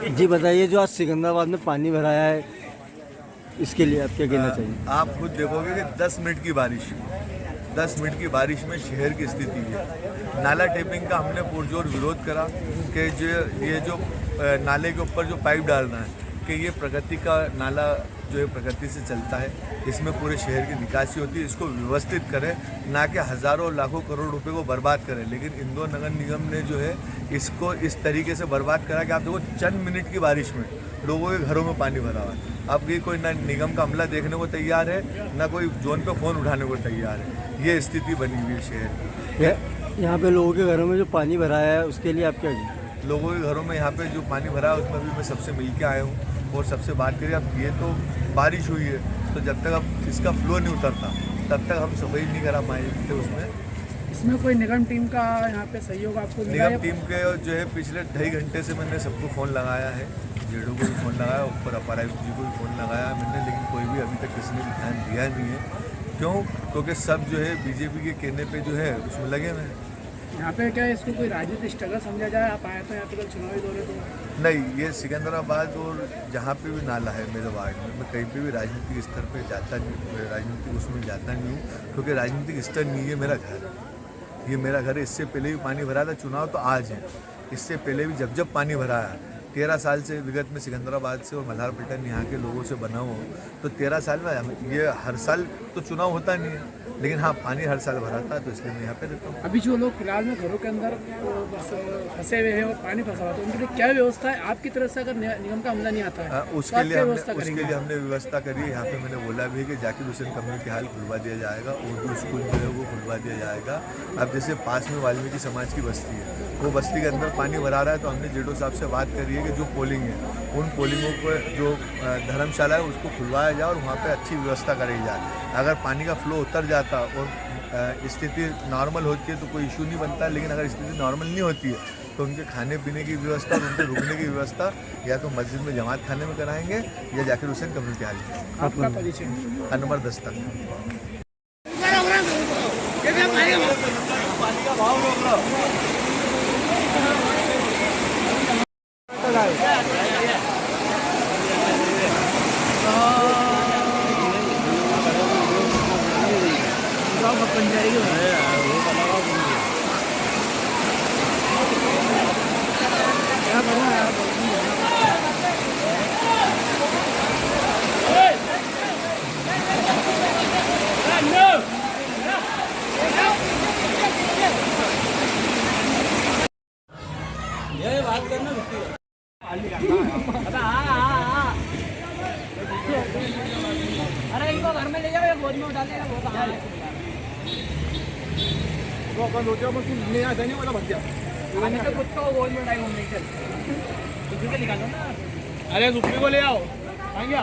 जी बताइए, जो आज सिकंदराबाद में पानी भराया है, इसके लिए आप क्या कहना चाहिए? आप खुद देखोगे कि 10 मिनट की बारिश में शहर की स्थिति है। नाला टेपिंग का हमने पुरजोर विरोध करा कि ये जो नाले के ऊपर जो पाइप डालना है कि ये प्रकृति का नाला जो है प्रकृति से चलता है, इसमें पूरे शहर की निकासी होती है, इसको व्यवस्थित करें, ना कि हज़ारों लाखों करोड़ रुपए को बर्बाद करें। लेकिन इंदौर नगर निगम ने जो है इसको इस तरीके से बर्बाद करा कि आप देखो चंद मिनट की बारिश में लोगों के घरों में पानी भरा हुआ है। अब ये कोई ना निगम का अमला देखने को तैयार है, ना कोई जोन पे फ़ोन उठाने को तैयार है। ये स्थिति बनी हुई है शहर की। यहाँ पे लोगों के घरों में जो पानी भराया है, उसके लिए आप क्या कहें? लोगों के घरों में यहाँ पे जो पानी भरा है उसमें भी मैं सबसे मिल के आया हूँ और सबसे बात करिए। अब ये तो बारिश हुई है, तो जब तक अब इसका फ्लो नहीं उतरता तब तक हम सफाई नहीं करा पाएंगे इसमें कोई निगम टीम का यहाँ पे सहयोग आपको मिला निगम टीम के जो है पिछले 2.5 घंटे से मैंने सबको फ़ोन लगाया है, जेडो को भी फ़ोन लगाया, ऊपर अपर आयुक्त जी को भी फ़ोन लगाया मैंने, लेकिन कोई भी अभी तक किसी ने भी ध्यान दिया नहीं है। क्यों? क्योंकि सब जो है बीजेपी के कहने पे जो है उसमें लगे हुए हैं। यहाँ पे क्या इसको कोई राजनीतिक स्ट्रगल समझा जाए? आप आए तो यहाँ पे कल चुनावी दौरे तो नहीं, ये सिकंदराबाद और जहाँ पे भी नाला है मेरे वार्ड में, मैं कहीं पे भी राजनीतिक स्तर पे जाता नहीं, राजनीतिक उसमें जाता नहीं हूँ, क्योंकि राजनीतिक स्तर नहीं है मेरा घर। ये मेरा घर है। इससे पहले भी पानी भरा था, चुनाव तो आज है, इससे पहले भी जब पानी भरा है 13 साल से विगत में सिकंदराबाद से और मल्हार पलटन यहाँ के लोगों से बना हो, तो 13 साल में ये हर साल तो चुनाव होता नहीं है, लेकिन हाँ पानी हर साल भरा था, तो इसलिए मैं यहाँ पे रहता हूँ। अभी जो लोग फिलहाल में घरों के अंदर फंसे हुए हैं और पानी फंसा हुआ, तो उनके लिए क्या व्यवस्था है आपकी तरफ से? अगर निगम का हमला नहीं आता है उसके लिए हमने व्यवस्था करी है। यहाँ पे मैंने बोला भी है कि जाकिर हुसैन कम्युनिटी हॉल खुलवा दिया जाएगा, उर्दू स्कूल जो है वो खुलवा दिया जाएगा। अब जैसे पास में वाल्मीकि समाज की बस्ती है, वो बस्ती के अंदर पानी भरा रहा है, तो हमने जेडो साहब से बात करी है कि जो पोलिंग है उन पोलिंगों को जो धर्मशाला है उसको खुलवाया जाए और वहाँ पे अच्छी व्यवस्था करी जाए। अगर पानी का फ्लो उतर जाता और स्थिति नॉर्मल होती है तो कोई इशू नहीं बनता, लेकिन अगर स्थिति नॉर्मल नहीं होती है तो उनके खाने पीने की व्यवस्था और उनके रुकने की व्यवस्था या तो मस्जिद में जमात खाने में कराएंगे या जाकिर हुसैन कम्युनिटी हॉल। आपका परिचय? अनवर दस्तक। अरे इनको घर में ले जाओ या गोद में उठा लेगा वो कहाँ है? वो अपन सोचा बस नहीं आता नहीं वाला भग गया मैंने तो खुद को गोद में उठाई घूमने चल किसी को निकालो ना। अरे सुप्री को ले आओ आएंगे।